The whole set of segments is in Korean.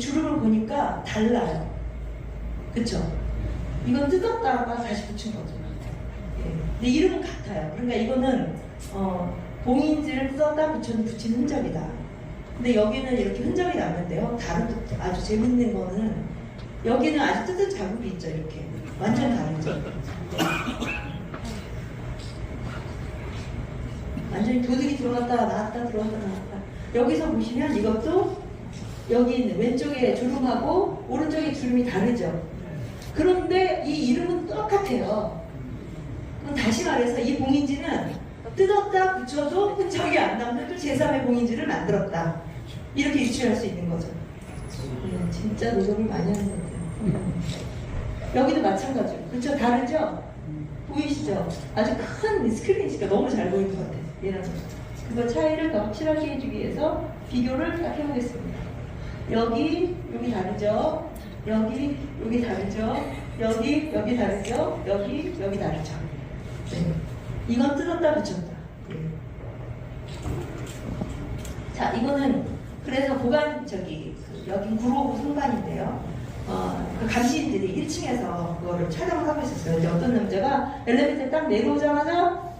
주름을 보니까 달라요. 그쵸? 이건 뜯었다가 다시 붙인 거죠. 예. 근데 이름은 같아요. 그러니까 이거는 봉인지를 뜯었다 붙인 흔적이다. 근데 여기는 이렇게 흔적이 났는데요. 다른 아주 재밌는 거는 여기는 아주 뜯은 자국이 있죠. 이렇게 완전 다르죠. 완전히 도둑이 들어갔다 나왔다 들어갔다 나왔다. 여기서 보시면 이것도 여기 있는 왼쪽에 주름하고 오른쪽에 주름이 다르죠. 그런데 이 이름은 똑같아요. 그럼 다시 말해서 이 봉인지는 뜯었다 붙여도 흔적이 안 남는 또 제3의 봉인지를 만들었다. 이렇게 유추할 수 있는 거죠. 진짜 노력을 많이 하는 것 같아요. 여기도 마찬가지로. 그렇죠? 다르죠? 보이시죠? 아주 큰 스크린이니까 너무 잘 보이는 것 같아요. 얘랑 그거 차이를 더 확실하게 해주기 위해서 비교를 딱 해보겠습니다. 여기 다르죠? 여기 다르죠? 여기 다르죠? 여기 다르죠? 네. 이건 뜯었다 붙였다. 네. 자, 이거는 그래서 여기 구로구 성관인데요. 그 감시인들이 1층에서 그거를 촬영을 하고 있었어요. 근데 어떤 남자가 엘리베이터 딱 내려오자마자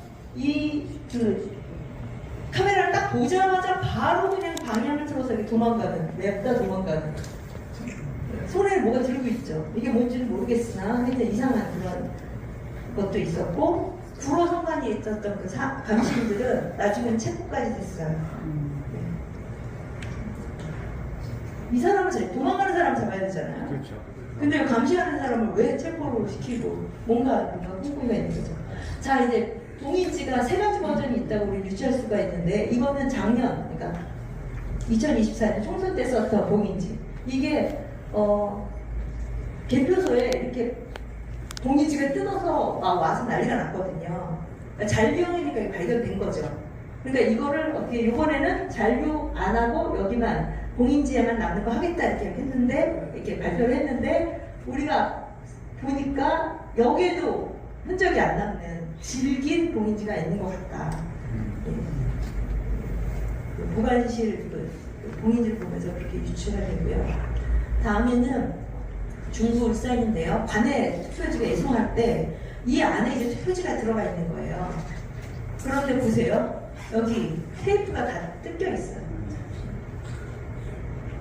카메라를 딱 보자마자 바로 그냥 방향을 틀어서 이렇게 냅다 도망가는. 손에 뭐가 들고 있죠. 이게 뭔지는 모르겠으나 하여튼 이상한 그런 것도 있었고, 구로 성관이 있었던 그 감시인들은 나중엔 체포까지 됐어요. 네. 이 사람을 도망가는 사람 잡아야 되잖아요. 그렇죠. 근데 감시하는 사람을 왜 체포를 시키고 뭔가 꿍꿍이가 있는 거죠. 자, 이제 봉인지가 3가지 버전이 있다고 우리 유추할 수가 있는데, 이거는 작년, 그러니까 2024년 총선 때 썼던 봉인지. 이게 개표소에 이렇게 봉인지가 뜯어서 막 와서 난리가 났거든요. 그러니까 잔류형이니까 발견된 거죠. 그러니까 이거를 어떻게 이번에는 잔류 안 하고 여기만 봉인지에만 남는 거 하겠다 이렇게 했는데, 이렇게 발표를 했는데, 우리가 보니까 여기에도 흔적이 안 남는 질긴 봉인지가 있는 것 같다. 보관실 봉인지를 보면서 그렇게 유추가 되고요. 다음에는 중부 울산인데요. 관내 투표지가 이송할 때 이 안에 이제 투표지가 들어가 있는 거예요. 그런데 보세요. 여기 테이프가 다 뜯겨 있어요.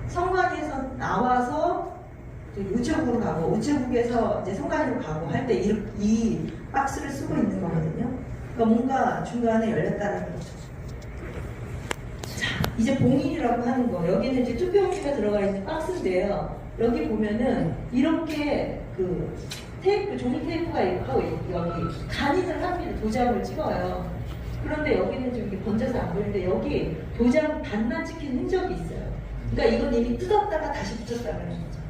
성관에서 나와서 우체국으로 가고, 우체국에서 이제 성관으로 가고 할 때 이 박스를 쓰고 있는 거거든요. 그러니까 뭔가 중간에 열렸다는 거죠. 자, 이제 봉인이라고 하는 거. 여기는 이제 투표용지가 들어가 있는 박스인데요. 여기 보면은 이렇게 테이프, 종이 테이프가 있고, 여기 간인을 합니다. 도장을 찍어요. 그런데 여기는 좀 이렇게 번져서 안 보이는데, 여기 도장 반만 찍힌 흔적이 있어요. 그러니까 이건 이미 뜯었다가 다시 붙였다는 거죠.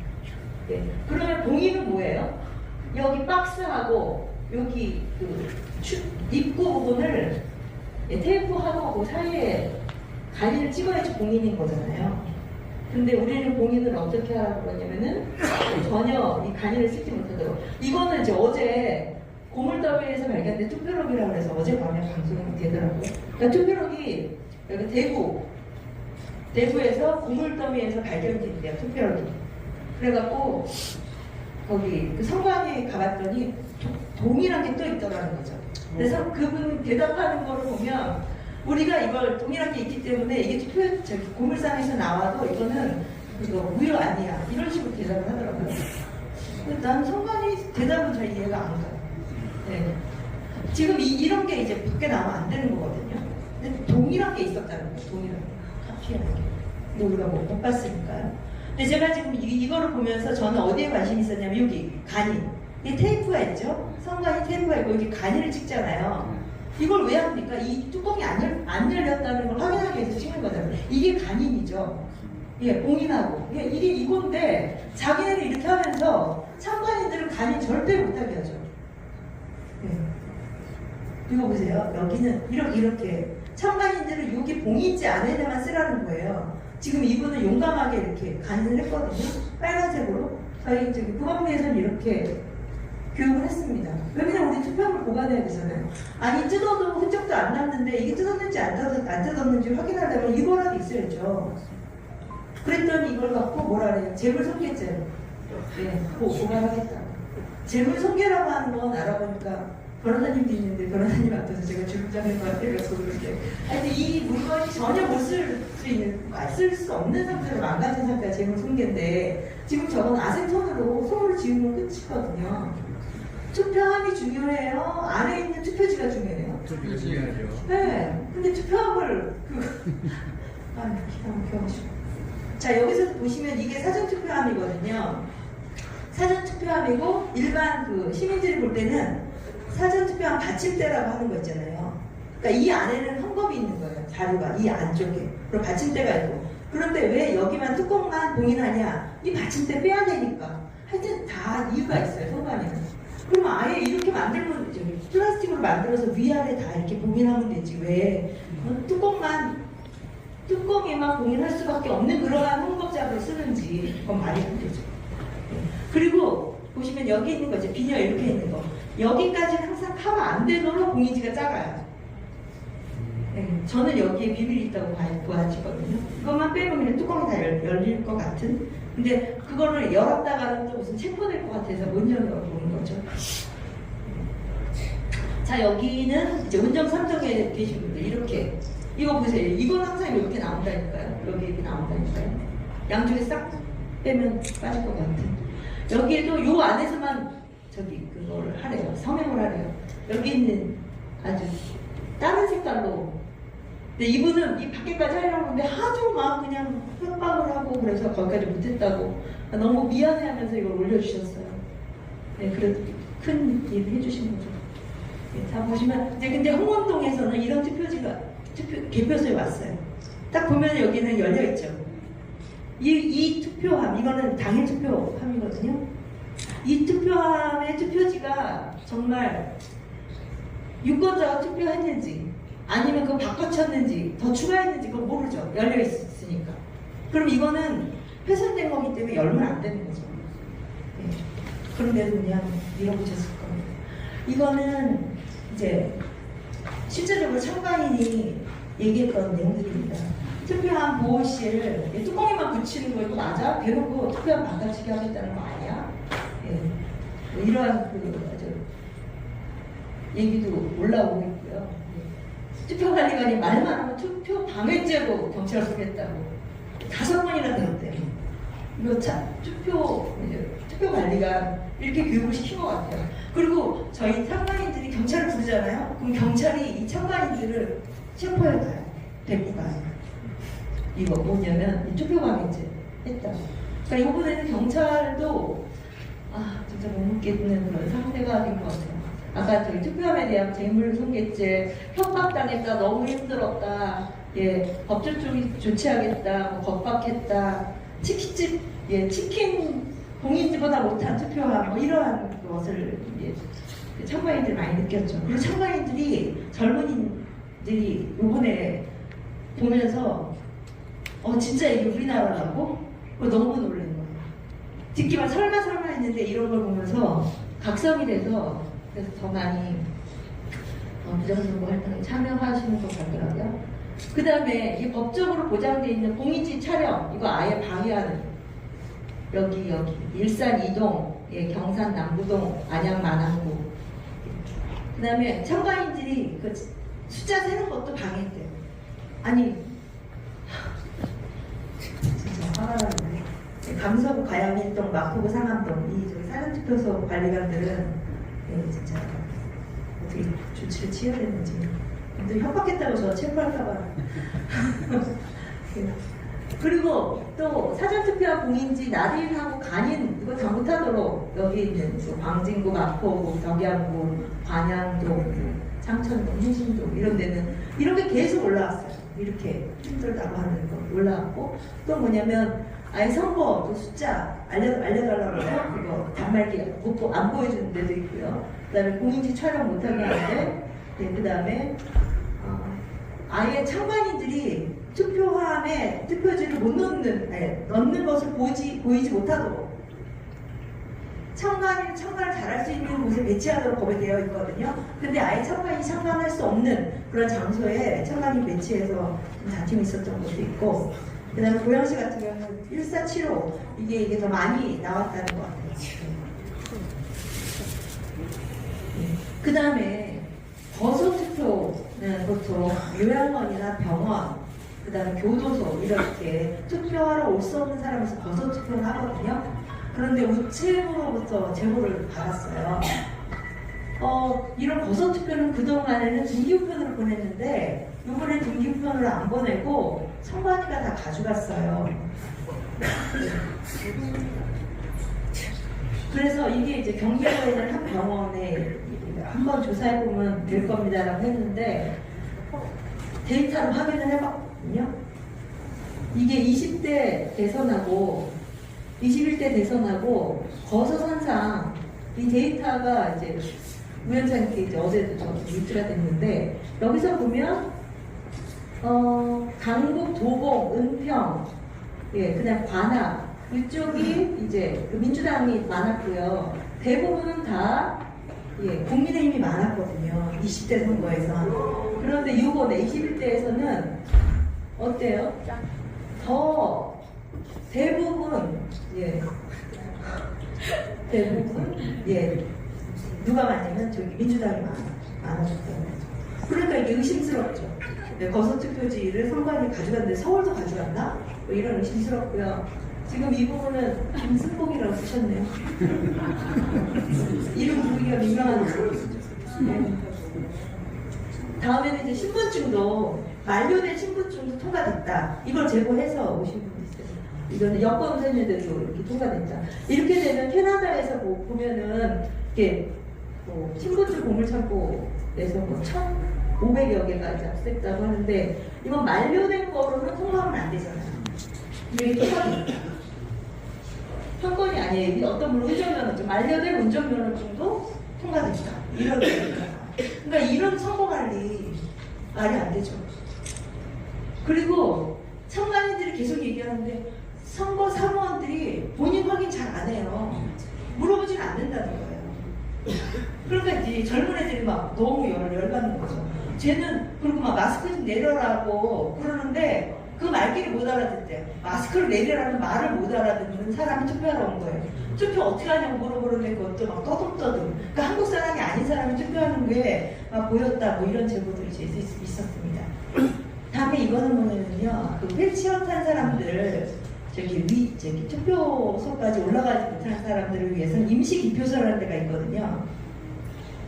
네. 그러면 봉인은 뭐예요? 여기 박스하고 여기 입구 부분을 테이프하고 그 사이에 간이를 찍어야지 봉인인 거잖아요. 근데 우리는 봉인을 어떻게 하라고 그러냐면은 전혀 이 간이를 찍지 못하도록. 이거는 이제 어제 고물더위에서 발견된 투표록이라고 해서 어제 밤에 방송이 되더라고요. 그러니까 투표록이 여기 대구에서 고물더위에서 발견이 된대요, 투표록이. 그래갖고 거기 성관에 가봤더니 동일한 게 또 있더라는 거죠. 그래서 그분 대답하는 거를 보면 우리가 이걸 동일한 게 있기 때문에 이게 고물상에서 나와도 이거는 무효 아니야. 이런 식으로 대답을 하더라고요. 난 성관이 대답은 잘 이해가 안 가요. 네. 지금 이런 게 이제 밖에 나오면 안 되는 거거든요. 근데 동일한 게 있었다는 거예요. 동일한 게. 카피하는 게. 근데 우리가 못 봤으니까요. 근데 제가 지금 이거를 보면서 저는 어디에 관심이 있었냐면 여기 간이. 이 테이프가 있죠? 성관이 테이프가 있고 여기 간이를 찍잖아요. 이걸 왜 합니까? 이 뚜껑이 안 열렸다는 걸 확인하기 위해서 찍는 거잖아요. 이게 간인이죠. 예, 봉인하고. 예, 이게 이건데 자기네를 이렇게 하면서 참관인들은 간인 절대 못하게 하죠. 예. 이거 보세요. 여기는 이렇게 참관인들은 여기 봉인지 안에다만 쓰라는 거예요. 지금 이분은 용감하게 이렇게 간인을 했거든요. 빨간색으로. 저희 구방부에서는 이렇게 교육을 했습니다. 왜냐면 우리 투표함을 보관해야 되잖아요. 아니 뜯어도 흔적도 안 남는데 이게 뜯었는지 안 뜯었는지 확인하려면 이거라도 있어야죠. 그랬더니 이걸 갖고 뭐라 그래요? 재물손괴죄로 고발하겠다. 재물손괴라고 하는 건 알아보니까 변호사님도 있는데 변호사님 앞에서 제가 주름잡는 것 같아요. 그래서 그런데 하여튼 이 물건이 전혀 못 쓸 수 있는, 쓸 수 없는 상태로 망가진 상태가 재물손괴인데 지금 저건 아세톤으로 손으로 지우면 끝이거든요. 투표함이 중요해요? 안에 있는 투표지가 중요해요? 투표가 중요하죠. 네. 근데 투표함을 기가 막혀가지고. 자, 여기서 보시면 이게 사전투표함이거든요. 사전투표함이고 일반 그 시민들이 볼 때는 사전투표함 받침대라고 하는 거 있잖아요. 그러니까 이 안에는 헝겊이 있는 거예요. 자료가 이 안쪽에. 그리고 받침대가 있고. 그런데 왜 여기만 뚜껑만 봉인하냐? 이 받침대 빼야 되니까. 하여튼 다 이유가 있어요. 소관에는. 그럼 아예 이렇게 만들면 플라스틱으로 만들어서 위아래 다 이렇게 봉인하면 되지. 왜 뚜껑에만 봉인할 수밖에 없는 그러한 헝겊작을 쓰는지 그건 말이 안 되죠. 그리고 보시면 여기 있는 거 이제 비닐 이렇게 있는 거 여기까지는 항상 커버 안 되도록 봉인지가 작아요. 네, 저는 여기에 비밀이 있다고 보아지거든요. 그것만 빼면 그냥 뚜껑이 다 열릴 것 같은. 근데 그거를 열었다가는 또 무슨 체포될 것 같아서 못 열어보는 거죠. 자, 여기는 이제 운전 3정에 계신 분들 이렇게 이거 보세요. 이건 항상 이렇게 나온다니까요. 여기 이렇게 나온다니까요. 양쪽에 싹 빼면 빠질 것 같은. 여기에도 요 안에서만 저기 그거를 하래요. 서명을 하래요. 여기 있는 아주 다른 색깔로. 근데 이분은 이 밖에까지 하려고 하는데 하도 막 그냥 협박을 하고 그래서 거기까지 못했다고 너무 미안해하면서 이걸 올려주셨어요. 네, 그래도 큰 일을 해주신 거죠. 네, 자 보시면 이제 근데 홍원동에서는 이런 투표지가 개표소에 왔어요. 딱 보면 여기는 열려 있죠. 이 투표함 이거는 당일 투표함이거든요. 이 투표함의 투표지가 정말 유권자가 투표했는지 아니면 그거 바꿔쳤는지 더 추가했는지 그걸 모르죠. 열려 있으니까. 그럼 이거는 훼손된 거기 때문에 열면 안 되는 거죠. 네. 그런데도 그냥 밀어붙였을 겁니다. 이거는 이제 실제적으로 참관인이 얘기했던 내용들입니다. 투표함 보호실 뚜껑에만 붙이는 거 이거 맞아? 대놓고 투표함 바꿔치기 하겠다는 거 아니야? 예. 이러한 얘기도 올라오고 있고요. 투표관리관이 말만 하면 투표 방해죄로 경찰을 쏘겠다고 5번이나 들었대요. 이거 참 투표관리관 이렇게 교육을 시킨 것 같아요. 그리고 저희 참관인들이 경찰을 부르잖아요. 그럼 경찰이 이 참관인들을 체포해 가요. 데리고 가요. 이거 뭐냐면 이 투표방해죄 했다고. 그러니까 이번에는 경찰도 진짜 못 묻겠는 그런 상태가 된 것 같아요. 아까 저희 투표함에 대한 재물손괴죄 협박당했다, 너무 힘들었다, 예, 법적 쪽이 조치하겠다, 뭐 겁박했다, 치킨집, 예, 치킨 공인지보다 못한 투표함, 뭐 이러한 것을 예, 참가인들이 많이 느꼈죠. 그리고 참가인들이 젊은이들이 이번에 보면서 진짜 이게 우리나라라고? 너무 놀란 거예요. 듣기만 설마 했는데 이런 걸 보면서 각성이 돼서 그래서 더 많이 부정선거 활동에 참여하시는 것 같더라고요. 그 다음에 이 법적으로 보장되어 있는 공인지 촬영 이거 아예 방해하는 여기 일산 이동, 예, 경산 남부동, 안양 만안구. 그 다음에 참가인들이 그 숫자 세는 것도 방해돼요. 아니 진짜 화가 나네. 강서구 가양일동 마포구 상암동 이 사전투표소 관리관들은 진짜 어떻게 조치를 취해야 되는지 또 협박했다고 저 체포할까봐. 그리고 또 사전투표와 공인지 날인하고 간인 이거 다 못하도록 여기 있는 광진구, 마포구, 덕양구, 관양동, 창천동, 해신동 이런 데는 이렇게 계속 올라왔어요. 이렇게 힘들다고 하는 거 올라왔고 또 뭐냐면 아예 선거 또 숫자 알려달라고 해서 그거 단말기 안 보여주는 데도 있고요. 그 다음에 공인지 촬영 못하게 하는데 그 다음에 아예 참관인들이 투표함에 투표지를 못 넣는 것을 보이지 못하도록 참관을 잘할 수 있는 곳에 배치하도록 법에 되어 있거든요. 근데 아예 참관인이 참관할 수 없는 그런 장소에 참관인 배치해서 다툼이 있었던 것도 있고 그 다음에 고양시 같은 경우는 1475 이게 더 많이 나왔다는 것 같아요. 그 다음에 거소투표는 보통 요양원이나 병원, 그 다음에 교도소 이렇게 투표하러 올 수 없는 사람에서 거소투표를 하거든요. 그런데 우체부로부터 제보를 받았어요. 이런 거소투표는 그동안에는 등기우편으로 보냈는데 이번에 등기우편으로 안 보내고 선관위가 다 가져갔어요. 그래서 이게 이제 경기도에 있는 한 병원에 한번 조사해보면 될 겁니다라고 했는데 데이터로 확인을 해봤거든요. 이게 20대 대선하고 21대 대선하고 거소선상 이 데이터가 이제 우연찮게 이제 어제도 저 뉴스가 됐는데 여기서 보면 강북, 도봉, 은평, 예, 그냥 관악 이쪽이 이제 그 민주당이 많았고요. 대부분은 다 예, 국민의힘이 많았거든요. 20대 선거에서. 그런데 이번에 21대에서는 어때요? 더 대부분 예 누가 많냐면 저기 민주당이 많아졌다는 거죠. 그러니까 이게 의심스럽죠. 네, 거소투표지를 선관위 가져갔는데 서울도 가져갔나? 뭐 이런 의심스럽고요. 지금 이 부분은 김승복이라고 쓰셨네요. 이름 부르기가 민망한 네. 다음에는 이제 신분증도 만료된 신분증도 통과됐다. 이걸 제보해서 오신 분이 있어요. 이거는 여권 우선인데도 이렇게 통과됐다. 이렇게 되면 캐나다에서 보면은 이렇게 신분증 보물창고에서 1,500여 개가 잡혔다고 하는데 이건 만료된 거로는 통과하면 안 되잖아요. 이게 통과됩니다. 한건이 아니에요. 어떤 분 운전면허증, 만료된 운전면허증도 통과됐다. 이런 거니까. 그러니까 이런 선거관리 말이 안 되죠. 그리고 선관위들이 계속 얘기하는데 선거 사무원들이 본인 확인 잘 안 해요. 물어보지는 않는다는 거예요. 그러니까 이제 젊은 애들이 막 너무 열받는 거죠. 쟤는 그리고 막 마스크 좀 내려라고 그러는데 그 말귀를 못 알아듣대요. 마스크를 내리라는 말을 못 알아듣는 사람이 투표하러 온 거예요. 투표 어떻게 하냐고 물어보는데 그것도 막 떠듬떠듬. 그러니까 한국 사람이 아닌 사람이 투표하는 게 막 보였다 뭐 이런 제보들이 있었습니다. 다음에 이거는 뭐냐면요. 그 휠체어탄 사람들 저기 투표소까지 올라가지 못하는 사람들을 위해서는 임시기표소라는 데가 있거든요.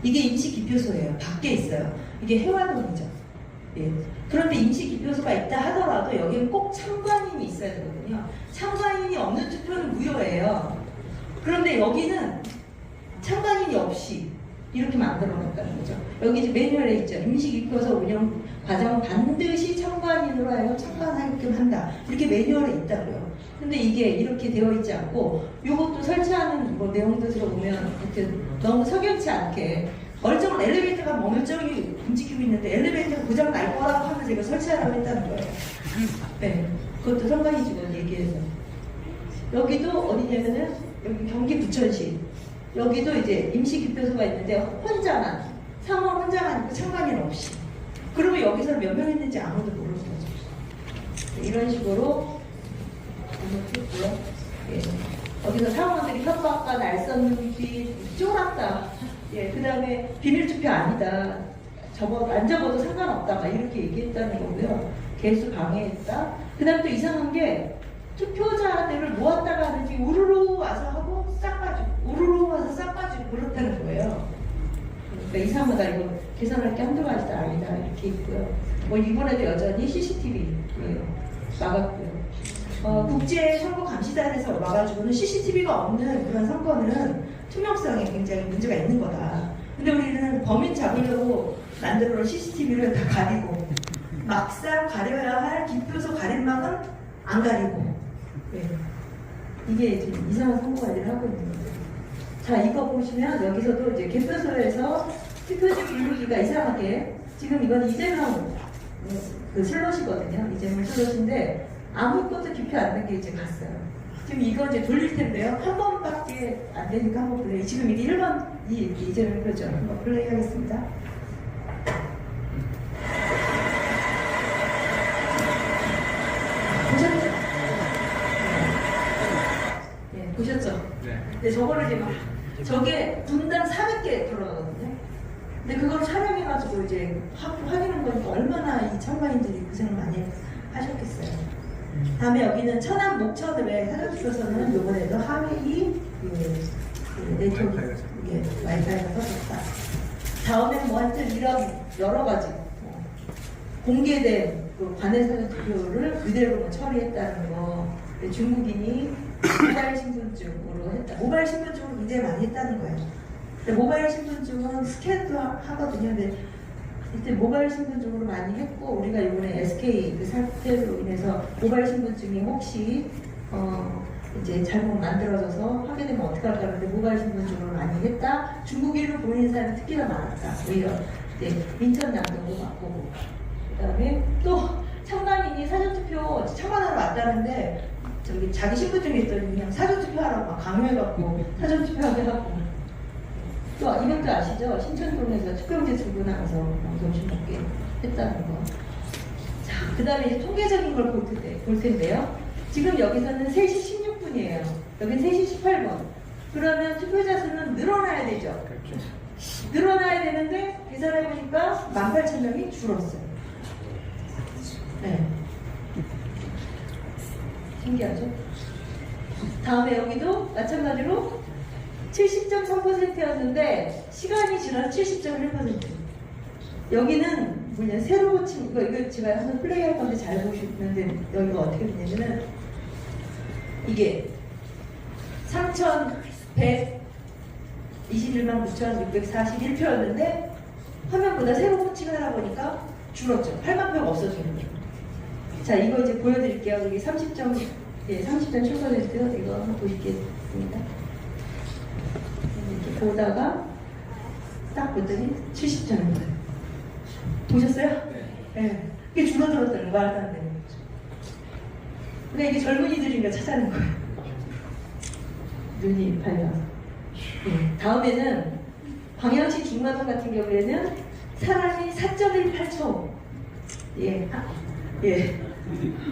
이게 임시기표소예요. 밖에 있어요. 이게 해화동이죠. 예. 그런데 임시기표소가 있다 하더라도 여기는 꼭 참관인이 있어야 되거든요. 참관인이 없는 투표는 무효예요. 그런데 여기는 참관인이 없이 이렇게 만들어 놨다는 거죠. 여기 이제 매뉴얼에 있죠. 임시기표소 운영 과정은 반드시 참관인으로 하여금 참관하게끔 한다. 이렇게 매뉴얼에 있다고요. 근데 이게 이렇게 되어 있지 않고 이것도 설치하는 뭐 내용도 들어보면 하여튼 너무 석연치 않게 멀쩡한 엘리베이터가 멀쩡히 움직이고 있는데 엘리베이터가 고장 날 거라고 하면서 이거 설치하라고 했다는 거예요. 네, 그것도 선관위 직원 얘기해서. 여기도 어디냐면은 여기 경기 부천시. 여기도 이제 임시기표소가 있는데 혼자만, 상원 혼자만 있고 참관인 없이. 그러면 여기서 몇 명 있는지 아무도 모르는 거죠. 네, 이런 식으로 했고요. 예. 어디서 사원들이 협박과 날선 눈빛, 쫄았다. 예, 그 다음에 비밀투표 아니다. 안 접어도 상관없다. 막 이렇게 얘기했다는 거고요. 개수 방해했다. 그 다음에 또 이상한 게 투표자들을 모았다가 하는지 우르르 와서 하고 싹 빠지고 우르르 와서 싹 빠지고 그렇다는 거예요. 그러니까 이상하다. 이거 계산할 게 한두 가지도 아니다. 이렇게 있고요. 뭐 이번에도 여전히 CCTV 막았고요. 국제 선거 감시단에서 와가지고는 CCTV가 없는 그런 선거는 투명성에 굉장히 문제가 있는 거다. 근데 우리는 범인 잡으려고 만들어 놓은 CCTV를 다 가리고 막상 가려야 할 기표소 가림막은 안 가리고 네. 이게 지금 이상한 선거 관리를 하고 있는 거죠. 자, 이거 보시면 여기서도 이제 개표소에서 투표지 분류기가 이상하게 지금 이건 이재명 그 슬롯이거든요. 이재명 슬롯인데 아무것도 기표 안 된 게 이제 갔어요. 지금 이거 이제 돌릴 텐데요. 한 번밖에 안 되니까 한번 플레이. 지금 이게 1번 이재명 표죠. 한번 플레이 하겠습니다. 보셨죠? 보셨죠? 네. 근데 저거를 이제 막 저게 분당 400개 들어가거든요. 근데 그걸 촬영해가지고 이제 확인한 거니까 얼마나 이 참가인들이 고생을 많이 하셨겠어요. 다음에 여기는 천안 목천을 왜 사전투표서는 요번에도 하웨이 네트워크 와이파이가 터졌다. 다음에는 뭐 하여튼 이런 여러 가지 공개된 그 관내 사전투표를 그대로 처리했다는 거. 중국인이 모바일 신분증으로 했다. 모바일 신분증으로 굉장히 많이 했다는 거예요. 근데 모바일 신분증은 스캔도 하거든요. 근데 이때 모바일 신분증으로 많이 했고, 우리가 이번에 SK 그 사태로 인해서 모바일 신분증이 혹시 이제 잘못 만들어져서 하게 되면 어떡할까 하는데 모바일 신분증으로 많이 했다. 중국인으로 보이는 사람이 특히나 많았다. 오히려 인천 남동도 바꾸고, 그다음에 또 참관인이 사전투표 참관하러 왔다는데 저기 자기 신분증이 있더니 그냥 사전투표하라고 막 강요해갖고 사전투표하게 하고. 또 이것도 아시죠? 신천동에서 투표용지 들고 나가서 점심 먹게 했다는 거. 자, 그 다음에 이제 통계적인 걸 볼 텐데요. 지금 여기서는 3시 16분이에요. 여긴 3시 18분. 그러면 투표자 수는 늘어나야 되죠. 그렇죠. 늘어나야 되는데 계산해보니까 18,000명이 줄었어요. 네. 신기하죠? 다음에 여기도 마찬가지로 70.3%였는데 시간이 지나서 70.1%. 여기는 뭐냐 새로 고친 이거 제가 한번 플레이할 건데 잘 보시는데 여기가 어떻게 되냐면은 이게 3,121만 9,641표였는데 화면보다 새로 고칭을 하다 보니까 줄었죠. 8만 표가 없어지는 거예요. 자, 이거 이제 보여드릴게요. 여기 30.7% 이거 한번 보시겠습니다. 이렇게 보다가 딱 보더니 70점인 거예요. 보셨어요? 네. 이게 줄어들었다는 거 말도 안 되는 거죠. 그러니까 이게 젊은이들인가 찾아낸 거예요. 눈이 팔려서. 네. 다음에는 광양시 중마동 같은 경우에는 사람이 4.18초. 예. 예.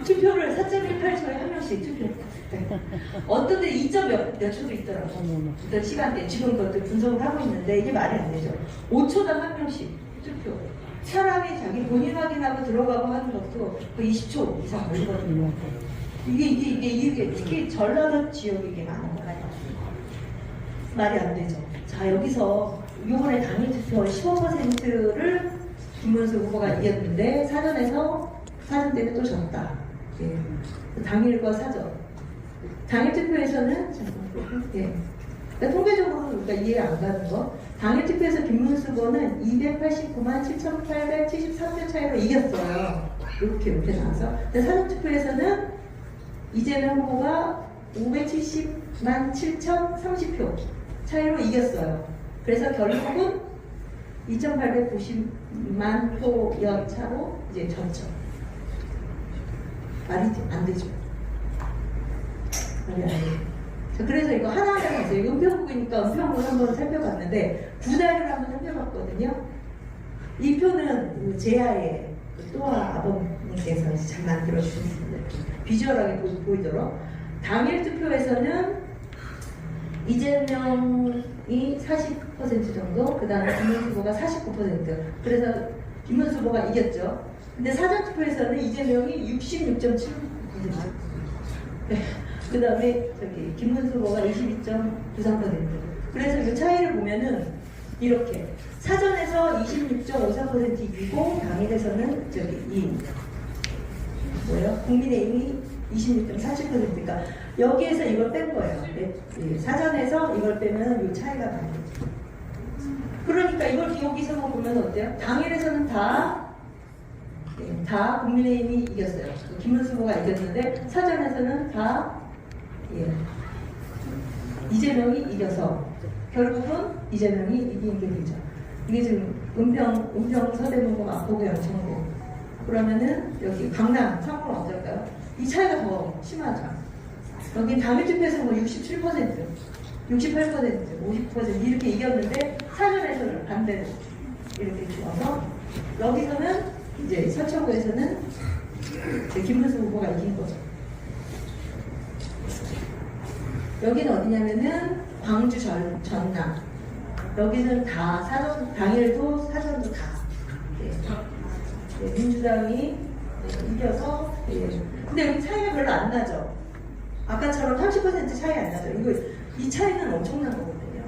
투표를 4.18초에 한 명씩 투표를 어떤 데 2점 몇 초도 있더라고요. 어떤 시간대 지금 그것도 분석을 하고 있는데 이게 말이 안 되죠. 5초당 한 명씩 투표. 사람이 자기 본인 확인하고 들어가고 하는 것도 그 20초 이상 걸리거든요. 이게 특히 전라도 지역이 이게 많은 거예요. 말이 안 되죠. 자, 여기서 이번에 당일 투표 15%를 김문수 후보가 이겼는데 사전 때문에 또 졌다. 예. 당일과 사전. 당일 투표에서는 예. 그러니까 통계적으로 우리가 이해 안 가는 거. 당일 투표에서 김문수 후보는 289만 7,873표 차이로 이겼어요. 이렇게 나와서. 근데 사전 투표에서는 이재명 후보가 570만 7,030표 차이로 이겼어요. 그래서 결국은 2,890만 표 연차로 이제 졌죠. 말이 안 되죠. 말이 안 돼요. 자, 그래서 이거 하나하나 보세요. 은평구니까 은평을 한번 살펴봤는데 구다리를 한번 살펴봤거든요. 이 표는 제아의 또아 아버님께서 잘 만들어주셨습니다. 비주얼하게 보이도록 당일 투표에서는 이재명이 40% 정도, 그 다음에 김문수 후보가 49%. 그래서 김문수 후보가 이겼죠. 근데 사전투표에서는 이재명이 66.7%. 그 다음에 저기 김문수 후보가 22.93%. 그래서 이 차이를 보면은 이렇게 사전에서 26.54% 이기고 당일에서는 저기 이 뭐예요? 국민의힘이 26.40%니까 여기에서 이걸 뺀 거예요. 사전에서 이걸 빼면 이 차이가 나는 거죠. 그러니까 이걸 여기서만 보면 어때요? 당일에서는 다 국민의힘이 이겼어요. 김문수 후보가 이겼는데 사전에서는 다 이재명이 이겨서 결국은 이재명이 이긴 게 되죠. 이게 지금 은평 서대문구 마포구 영천구. 그러면은 여기 강남 상구는 어떨까요? 이 차이가 더 심하죠. 여기 당일 투표에서 뭐 67%, 68%, 50% 이렇게 이겼는데 사전에서는 반대로 이렇게 주어서 여기서는 이제 서초구에서는 김문수 후보가 이긴 거죠. 여기는 어디냐면은 광주 전남. 여기는 다 사전, 당일도 사전도 다. 예. 예, 민주당이 이겨서. 예. 근데 여기 차이가 별로 안 나죠. 아까처럼 30% 차이 안 나죠. 이 차이는 엄청난 거거든요.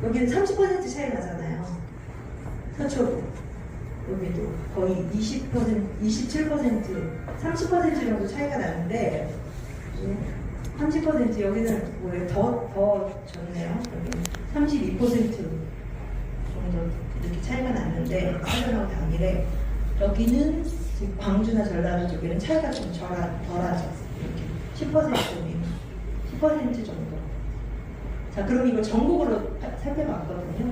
여기는 30% 차이 나잖아요. 서초구. 여기도 거의 20%, 27%, 30% 정도 차이가 나는데 30% 여기는 뭐예요? 더 좋네요. 여기는 32% 정도 이렇게 차이가 났는데 사전하고 당일에 여기는 지금 광주나 전라도 쪽에는 차이가 좀 덜하죠. 이렇게 10% 미만, 10% 정도. 자, 그럼 이걸 전국으로 살펴봤거든요.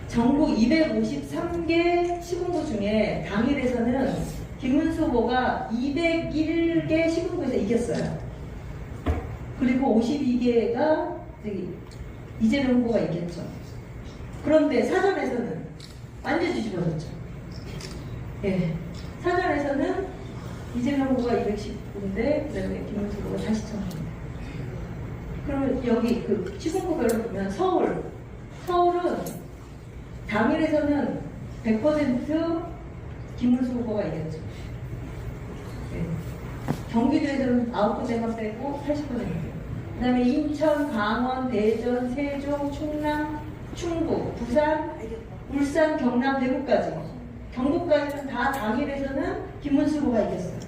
전국 253개 시군구 중에 당일에서는 김문수 후보가 201개 시군구에서 이겼어요. 그리고 52개가 이재명 후보가 이겼죠. 그런데 사전에서는 완전 뒤집어졌죠. 예. 사전에서는 이재명 후보가 219인데 그다음에 김문수 후보가 40.9. 그러면 여기 그 시군구별로 보면 서울은 당일에서는 100% 김문수 후보가 이겼죠. 네. 경기도에서는 9군데만 빼고 80%. 그 다음에 인천, 강원, 대전, 세종, 충남, 충북, 부산, 울산, 경남, 대구까지. 경북까지는 다 당일에서는 김문수 후보가 이겼어요.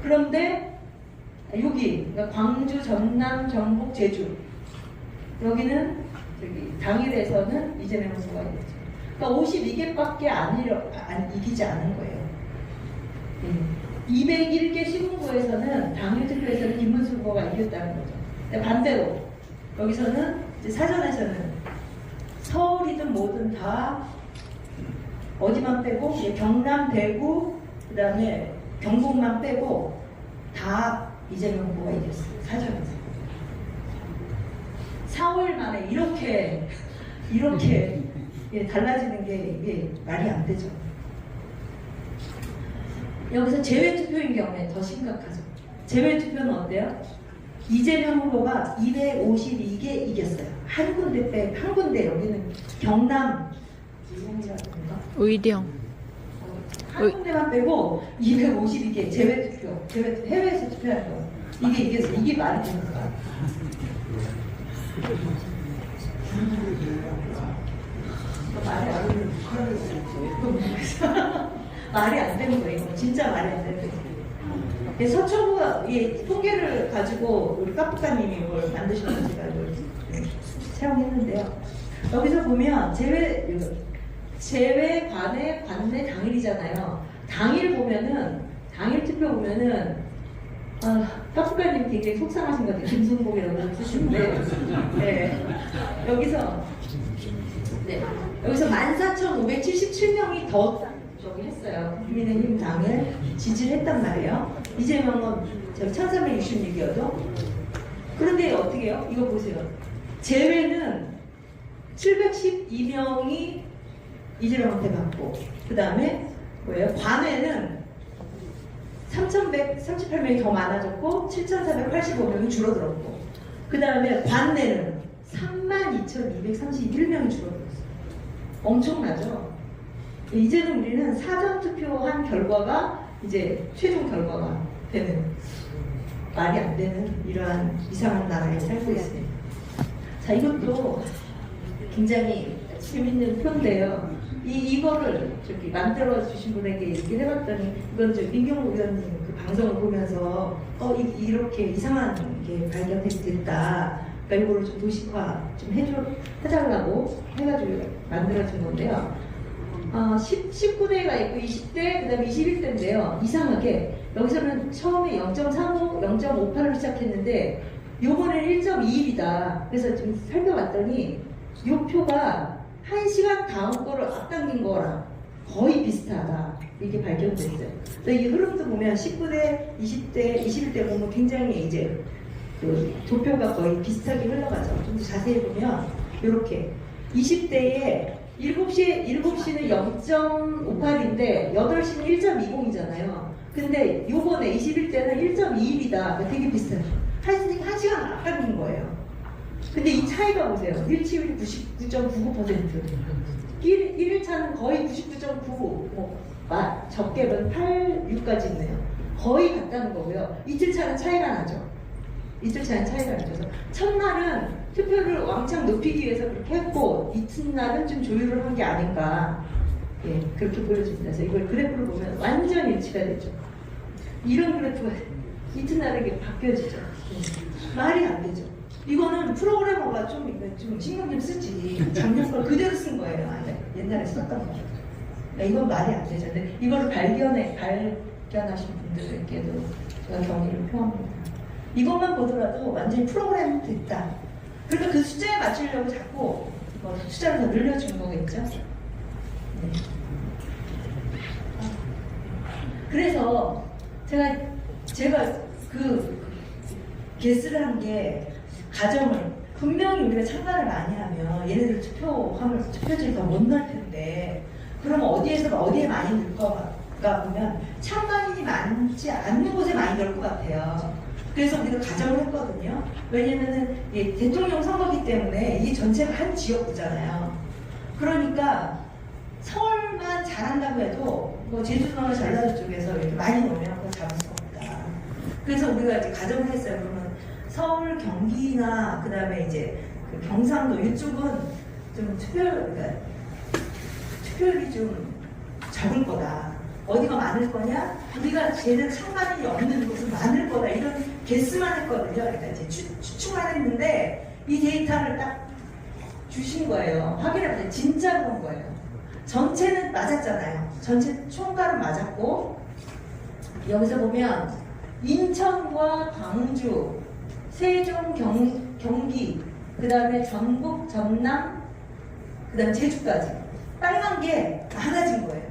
그런데 여기 그러니까 광주, 전남, 경북, 제주 여기는 저기 당일에서는 이재명 후보가 이겼죠. 그러니까 52개밖에 안 이기지 않은 거예요. 201개 시군구에서는 당일 투표에서는 김문수 후보가 이겼다는 거죠. 근데 반대로 여기서는 이제 사전에서는 서울이든 뭐든 다 어디만 빼고 경남, 대구, 그 다음에 경북만 빼고 다 이재명 후보가 이겼어요. 사전에서. 4, 5일 만에 이렇게 예, 달라지는 게 이게 말이 안 되죠. 여기서 제외투표인 경우에 더 심각하죠. 제외투표는 어때요? 이재명 후보가 252개 이겼어요. 한 군데 여기는 경남 의령 한 군데만 빼고 252개 제외투표 해외에서 투표한 거 이게 이겼어요. 이게 말이 되는 거야. 말이 안 되는 거예요. 진짜 말이 안 되는 거예요. 서초구가 통계를 가지고 우리 카프카님이 이걸 만드셔서 제가 이걸 사용했는데요. 여기서 보면 제외, 관내, 당일이잖아요. 당일 보면은 당일 투표 보면은 카프카님 굉장히 속상하신 것 같아요. 김순복이라고 쓰시는데 네. 여기서 14,577명이 더 저기 했어요. 국민의힘 당을 지지를 했단 말이에요. 이재명은 1,366이어도 그런데 어떻게 해요? 이거 보세요. 제외는 712명이 이재명한테 받고 그 다음에 뭐예요? 관외는 3,138명이 더 많아졌고 7,485명이 줄어들었고 그 다음에 관내는 32,231명이 줄어들었어요. 엄청나죠? 이제는 우리는 사전투표한 결과가 이제 최종 결과가 되는 말이 안 되는 이러한 이상한 나라에 살고 있습니다. 자, 이것도 굉장히 재밌는 표인데요. 이거를 저기 만들어 주신 분에게 이렇게 해봤더니 이건 저 민경호 의원님 그 방송을 보면서 이렇게 이상한 게 발견됐다. 그러니까 이거를 좀 도식화 좀 해달라고 해가지고 만들어준 건데요. 19대가 있고 20대, 그 다음에 21대인데요. 이상하게 여기서는 처음에 0.35, 0.58로 시작했는데 요번에는 1.21이다. 그래서 좀 살펴봤더니 요 표가 1시간 다음 거를 앞당긴 거랑 거의 비슷하다. 이게 발견됐어요. 이 흐름도 보면 19대, 20대, 21대 보면 굉장히 이제 그 도표가 거의 비슷하게 흘러가죠. 좀 더 자세히 보면 이렇게 20대에 7시는 0.58인데 8시는 1.20이잖아요. 근데 요번에 21대는 1.21이다. 되게 비슷해요. 한 시간 아까인 거예요. 근데 이 차이가 보세요. 일치율이 99.99%. 1일차는 거의 99.99, 적게는 8, 6까지 있네요. 거의 같다는 거고요. 이틀차는 차이가 나죠. 이틀차는 차이가 나죠. 그래서 첫날은 투표를 왕창 높이기 위해서 그렇게 했고, 이튿날은 좀 조율을 한 게 아닌가. 예, 그렇게 보여집니다. 그래서 이걸 그래프를 보면 완전 일치가 되죠. 이런 그래프가 이튿날에 바뀌어지죠. 예. 말이 안 되죠. 이거는 프로그래머가 좀 신경 좀 쓰지. 작년 걸 그대로 쓴 거예요. 아니, 옛날에 썼던 거. 이건 말이 안 되죠. 근데 이걸 발견하신 분들에게도 제가 경의를 표합니다. 이것만 보더라도 완전히 프로그램 됐다. 그러니까 그 숫자에 맞추려고 자꾸 숫자를 더 늘려주는 거겠죠. 네. 그래서 제가 그 게스를 한 게 가정을 분명히 우리가 참가를 많이 하면 얘네들 투표지를 더 못 넣을 텐데 그러면 어디에 많이 넣을까 보면 참가인이 많지 않는 곳에 많이 넣을 것 같아요. 그래서 우리가 가정을 했거든요. 왜냐면은 대통령 선거기 때문에 이 전체가 한 지역구잖아요. 그러니까 서울만 잘한다고 해도 제주도나 전라도 쪽에서 이렇게 많이 넣으면 그거 잡을 수 없다. 그래서 우리가 이제 가정을 했어요. 그러면 서울, 경기나 그다음에 이제 그 경상도 이쪽은 좀 투표율이 좀 적을 거다. 어디가 많을 거냐? 우리가 제대로 참가인이 없는 곳은 많을 거다. 이런 개수만 했거든요. 그러니까 이제 추측만 했는데 이 데이터를 딱 주신 거예요. 확인해보세요. 진짜 그런 거예요. 전체는 맞았잖아요. 전체 총괄은 맞았고 여기서 보면 인천과 광주, 세종, 경기, 그 다음에 전북, 전남, 그 다음에 제주까지 빨간 게 많아진 거예요.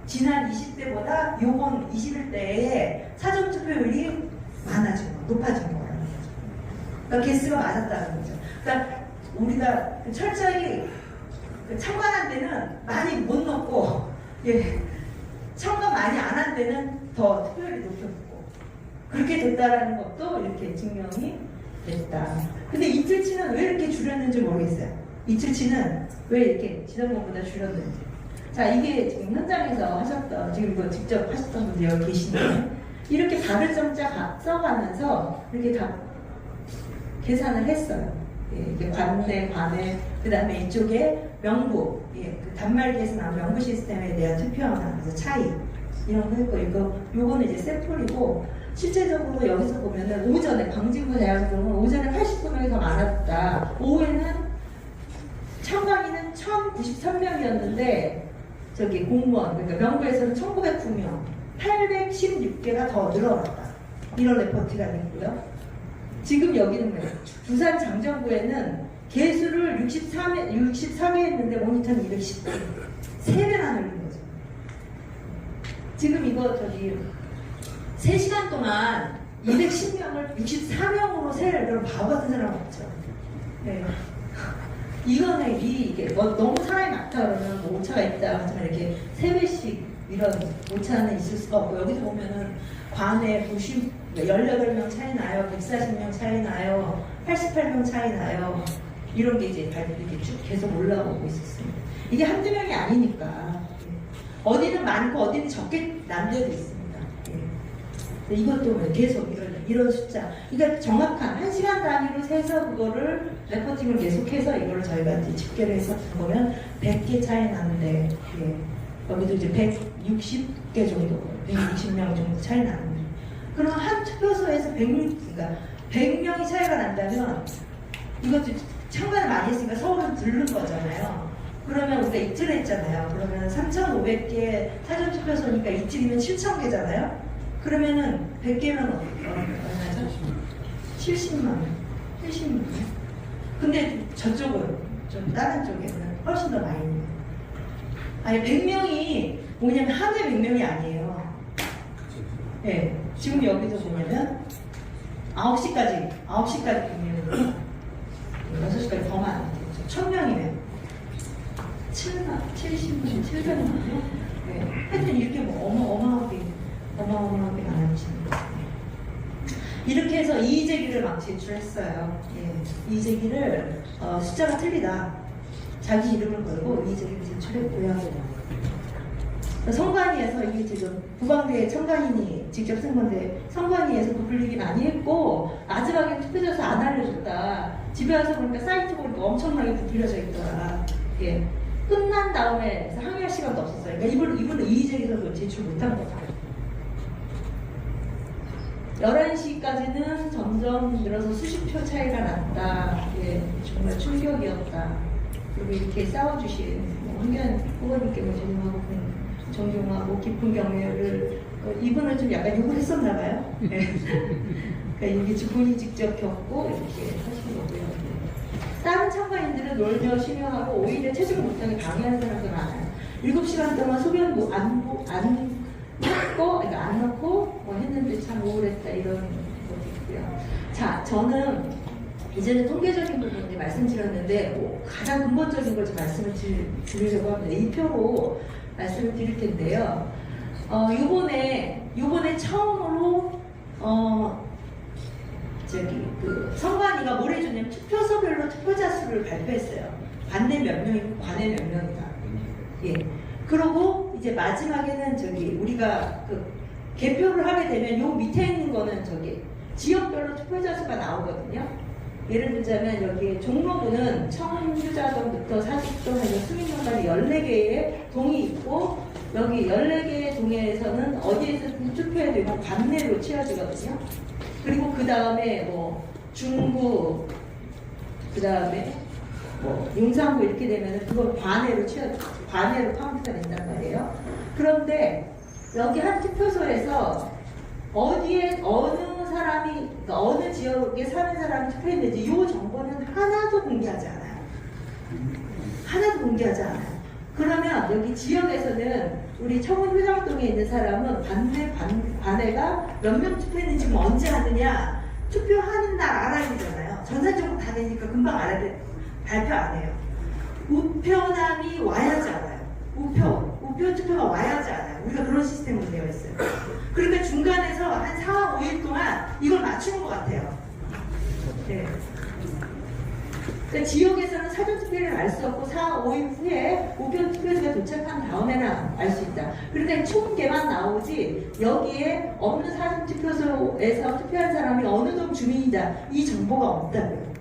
지난 20대보다 요번 21대에 사전투표율이 많아진 거, 높아진 거예요. 그러니까 개수가 맞았다는 거죠. 그러니까 우리가 철저히 참관한 데는 많이 못 넣고, 참관 많이 안 한 데는 더 투표율이 높였고, 그렇게 됐다라는 것도 이렇게 증명이 됐다. 근데 이틀치는 왜 이렇게 줄였는지 모르겠어요. 이틀치는 왜 이렇게 지난번보다 줄였는지. 자, 이게 지금 현장에서 하셨던, 지금 이거 직접 하셨던 분들 여기 계시는데, 이렇게 답을 써가면서 이렇게 다 계산을 했어요. 이게 관내, 그 다음에 이쪽에 명부, 그 단말기에서 나온 명부 시스템에 대한 투표함, 그래서 차이, 이런 거 했고, 요거는 이제 샘플이고, 실제적으로 여기서 보면은 오전에, 광진구 대학교는 오전에 80%이 더 많았다. 오후에는 참가인은 1093명이었는데, 저기 공무원, 그러니까 명부에서는 1909명, 816개가 더 늘어났다. 이런 레포트가 됐고요. 지금 여기는 뭐예요? 부산 장정구에는 개수를 63회 했는데 모니터는 210개. 3배나 늘린 거죠. 지금 이거 3시간 동안 210명을 64명으로 세를, 그럼 바보 같은 사람 없죠. 네. 이거는 이게 너무 사람이 많다 그러면 뭐 오차가 있다 하지만 이렇게 3배씩 이런 오차는 있을 수가 없고, 여기서 보면은 관에 18명 차이 나요, 140명 차이 나요, 88명 차이 나요. 이런 게 이제 이렇게 쭉 계속 올라오고 있었습니다. 이게 한두 명이 아니니까. 어디는 많고 어디는 적게 난 데도 있습니다. 이것도 계속 이런 숫자. 그러니까 정확한 1시간 단위로 세서 그거를 레포팅을 계속해서 이걸 저희가 이제 집계를 해서 보면 100개 차이 나는데, 여기도 이제 160개 정도, 160명 정도 차이 나는데. 그럼 한 투표소에서 100명이 차이가 난다면 이것도 참관을 많이 했으니까 서울은 들른 거잖아요. 그러면 우리가 이틀 했잖아요. 그러면 3,500개 사전투표소니까 이틀이면 7,000개잖아요. 그러면은 100개면 얼마죠? 70만 원. 70만 원. 근데 저쪽은, 좀 다른 쪽에는 훨씬 더 많이 있네요. 아니, 100명이 뭐냐면 하루에 100명이 아니에요. 네. 지금 여기서 보면은 9시까지 100명이고 6시까지 더 많아요. 1000명이면 70만, 700만 원? 네. 하여튼 이렇게 어마어마하게 어마어마하게 많아지십니다. 이렇게 해서 이의제기를 막 제출했어요. 예, 이의제기를 숫자가 틀리다. 자기 이름을 걸고 이의제기를 제출했고요. 선관위에서 이게 지금 부방대 청관인이 직접 쓴 건데 선관위에서 부풀리기 많이 했고 마지막에 투표져서 안 알려줬다. 집에 와서 보니까 사이트 보니까 엄청나게 부풀려져 있더라. 예. 끝난 다음에 항의할 시간도 없었어요. 그러니까 이분은 이의제기서도 제출 못한 거죠. 11시까지는 점점 늘어서 수십 표 차이가 났다. 예, 정말 충격이었다. 그리고 이렇게 싸워주신 황교안 후보님께 존경하고 존경하고 깊은 경애를 이분은 좀 약간 욕을 했었나봐요. 네. 그러니까 이게 본인이 직접 겪고 이렇게 하신 거고요. 다른 참가인들은 놀며 심용하고 오히려 체중을 못하게 방해하는 사람도 많아요. 7시간 동안 소변 안 넣고, 그러니까 안 넣고 했는데 참 우울했다 이런 것도 있고요. 자, 저는 이제는 통계적인 부분을 말씀드렸는데 가장 근본적인 걸 좀 말씀을 드리려고 합니다. 이 표로 말씀을 드릴 텐데요. 요번에 처음으로 선관위가 뭘 해줬냐면 투표소별로 투표자 수를 발표했어요. 반대 몇 명이고 관내 몇 명이다. 예. 그러고 이제 마지막에는 우리가 개표를 하게 되면 요 밑에 있는 거는 지역별로 투표자 수가 나오거든요. 예를 들자면 여기 종로구는 청주자동부터 사직동 해서 수민동까지 14개의 동이 있고 여기 14개의 동에서는 어디에서 투표해야 되고 관내로 치러지거든요. 그리고 그 다음에 중구, 그 다음에 용산구 이렇게 되면은 그건 관내로 카운트가 된단 말이에요. 그런데 여기 한 투표소에서 어디에 어느 지역에 사는 사람이 투표했는지 이 정보는 하나도 공개하지 않아요. 하나도 공개하지 않아요. 그러면 여기 지역에서는 우리 청운 회장동에 있는 사람은 관내가 몇 명 투표했는지 언제 하느냐, 투표하는 날 알아야 되잖아요. 전산적으로 다 되니까 금방 알아야 돼. 발표 안 해요. 우표남이 와야지 알아요. 우표 투표가 와야지 알아요. 우리가 그런 시스템으로 되어 있어요. 그러니까 중간에서 한 4, 5일 동안 이걸 맞추는 것 같아요. 네. 그러니까 지역에서는 사전투표를 알 수 없고 4, 5일 후에 우편 투표지가 도착한 다음에는 알 수 있다. 그러니까 총계만 나오지 여기에 없는 사전투표소에서 투표한 사람이 어느 동 주민이다. 이 정보가 없다고요.